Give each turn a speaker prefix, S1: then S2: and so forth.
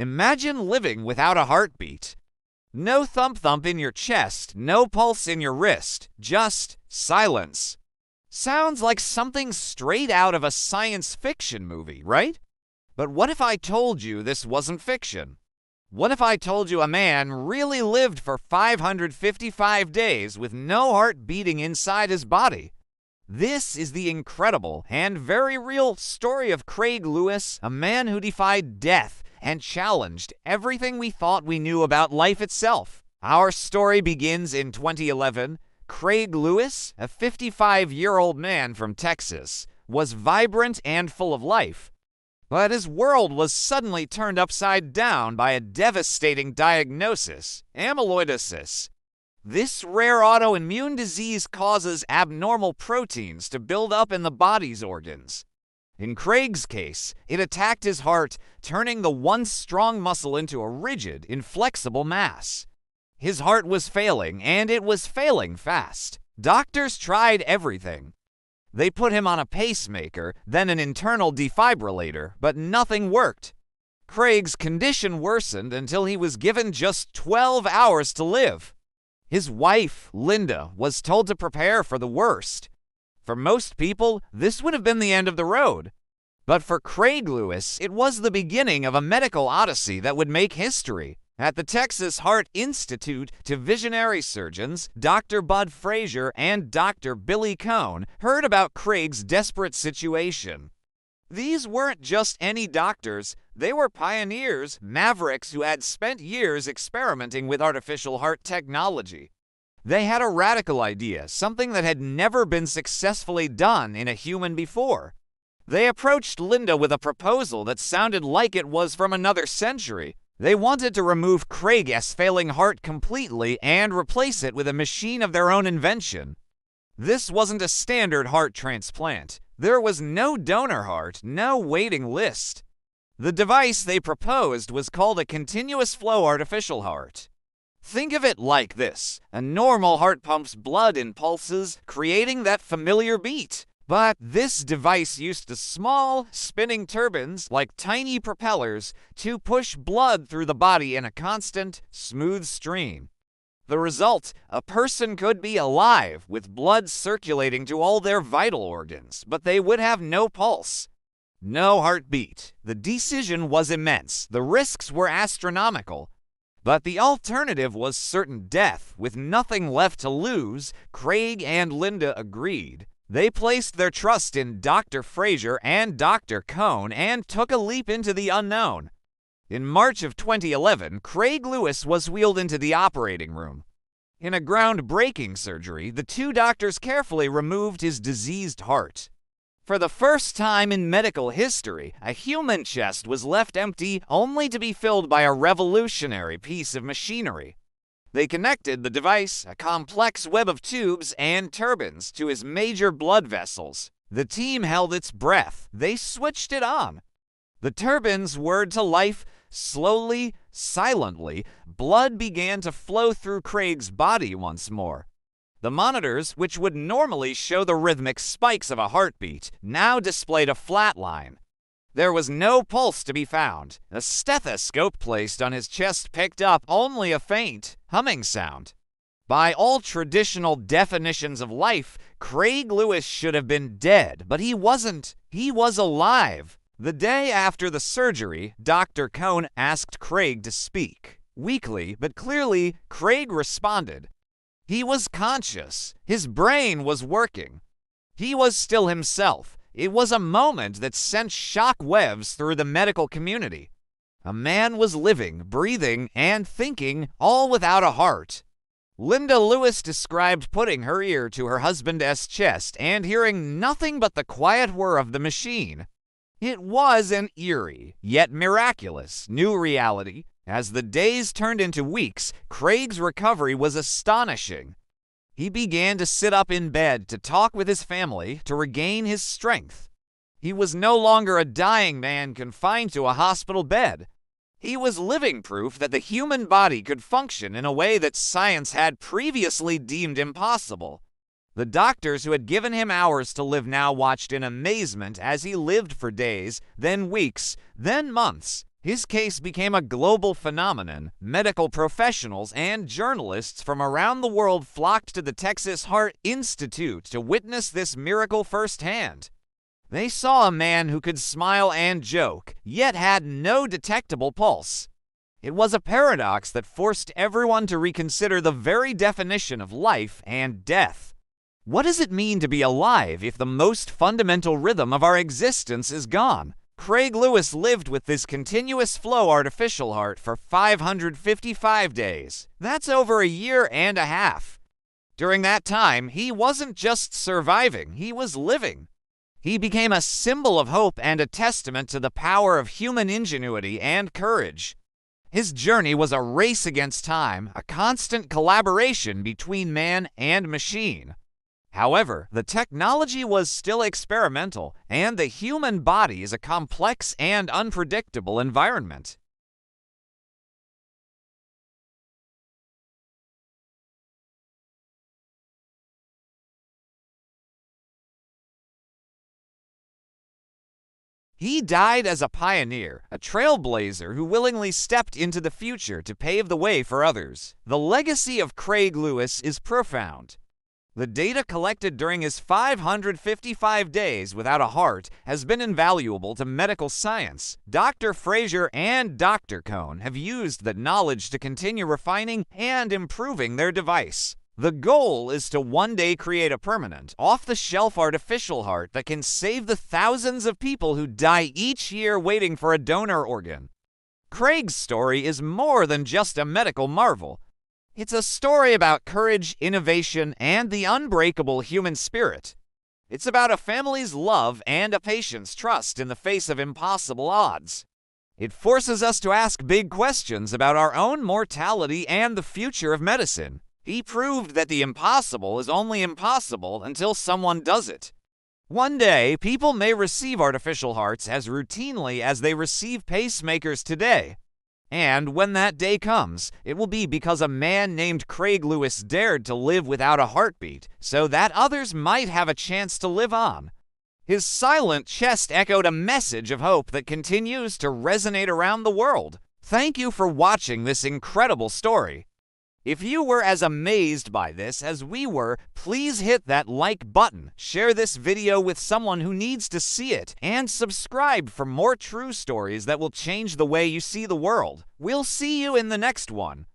S1: Imagine living without a heartbeat. No thump-thump in your chest, no pulse in your wrist, just silence. Sounds like something straight out of a science fiction movie, right? But what if I told you this wasn't fiction? What if I told you a man really lived for 555 days with no heart beating inside his body? This is the incredible and very real story of Craig Lewis, a man who defied death and challenged everything we thought we knew about life itself. Our story begins in 2011. Craig Lewis, a 55-year-old man from Texas, was vibrant and full of life. But his world was suddenly turned upside down by a devastating diagnosis, amyloidosis. This rare autoimmune disease causes abnormal proteins to build up in the body's organs. In Craig's case, it attacked his heart, turning the once strong muscle into a rigid, inflexible mass. His heart was failing, and it was failing fast. Doctors tried everything. They put him on a pacemaker, then an internal defibrillator, but nothing worked. Craig's condition worsened until he was given just 12 hours to live. His wife, Linda, was told to prepare for the worst. For most people, this would have been the end of the road. But for Craig Lewis, it was the beginning of a medical odyssey that would make history. At the Texas Heart Institute, two visionary surgeons, Dr. Bud Frazier and Dr. Billy Cohn, heard about Craig's desperate situation. These weren't just any doctors, they were pioneers, mavericks who had spent years experimenting with artificial heart technology. They had a radical idea, something that had never been successfully done in a human before. They approached Linda with a proposal that sounded like it was from another century. They wanted to remove Craig's failing heart completely and replace it with a machine of their own invention. This wasn't a standard heart transplant. There was no donor heart, no waiting list. The device they proposed was called a continuous flow artificial heart. Think of it like this. A normal heart pumps blood in pulses, creating that familiar beat. But this device used small, spinning turbines, like tiny propellers, to push blood through the body in a constant, smooth stream. The result, a person could be alive, with blood circulating to all their vital organs, but they would have no pulse. No heartbeat. The decision was immense. The risks were astronomical. But the alternative was certain death. With nothing left to lose, Craig and Linda agreed. They placed their trust in Dr. Frazier and Dr. Cohn and took a leap into the unknown. In March of 2011, Craig Lewis was wheeled into the operating room. In a groundbreaking surgery, the two doctors carefully removed his diseased heart. For the first time in medical history, a human chest was left empty only to be filled by a revolutionary piece of machinery. They connected the device, a complex web of tubes and turbines, to his major blood vessels. The team held its breath. They switched it on. The turbines whirred to life. Slowly, silently, blood began to flow through Craig's body once more. The monitors, which would normally show the rhythmic spikes of a heartbeat, now displayed a flat line. There was no pulse to be found. A stethoscope placed on his chest picked up only a faint, humming sound. By all traditional definitions of life, Craig Lewis should have been dead, but he wasn't. He was alive. The day after the surgery, Dr. Cohn asked Craig to speak. Weakly, but clearly, Craig responded. He was conscious. His brain was working. He was still himself. It was a moment that sent shock waves through the medical community. A man was living, breathing, and thinking, all without a heart. Linda Lewis described putting her ear to her husband's chest and hearing nothing but the quiet whir of the machine. It was an eerie, yet miraculous, new reality. As the days turned into weeks, Craig's recovery was astonishing. He began to sit up in bed, to talk with his family, to regain his strength. He was no longer a dying man confined to a hospital bed. He was living proof that the human body could function in a way that science had previously deemed impossible. The doctors who had given him hours to live now watched in amazement as he lived for days, then weeks, then months. His case became a global phenomenon. Medical professionals and journalists from around the world flocked to the Texas Heart Institute to witness this miracle firsthand. They saw a man who could smile and joke, yet had no detectable pulse. It was a paradox that forced everyone to reconsider the very definition of life and death. What does it mean to be alive if the most fundamental rhythm of our existence is gone? Craig Lewis lived with this continuous flow artificial heart for 555 days. That's over a year and a half. During that time, he wasn't just surviving, he was living. He became a symbol of hope and a testament to the power of human ingenuity and courage. His journey was a race against time, a constant collaboration between man and machine. However, the technology was still experimental, and the human body is a complex and unpredictable environment. He died as a pioneer, a trailblazer who willingly stepped into the future to pave the way for others. The legacy of Craig Lewis is profound. The data collected during his 555 days without a heart has been invaluable to medical science. Dr. Frazier and Dr. Cohn have used that knowledge to continue refining and improving their device. The goal is to one day create a permanent, off-the-shelf artificial heart that can save the thousands of people who die each year waiting for a donor organ. Craig's story is more than just a medical marvel. It's a story about courage, innovation, and the unbreakable human spirit. It's about a family's love and a patient's trust in the face of impossible odds. It forces us to ask big questions about our own mortality and the future of medicine. He proved that the impossible is only impossible until someone does it. One day, people may receive artificial hearts as routinely as they receive pacemakers today. And when that day comes, it will be because a man named Craig Lewis dared to live without a heartbeat, so that others might have a chance to live on. His silent chest echoed a message of hope that continues to resonate around the world. Thank you for watching this incredible story. If you were as amazed by this as we were, please hit that like button, share this video with someone who needs to see it, and subscribe for more true stories that will change the way you see the world. We'll see you in the next one.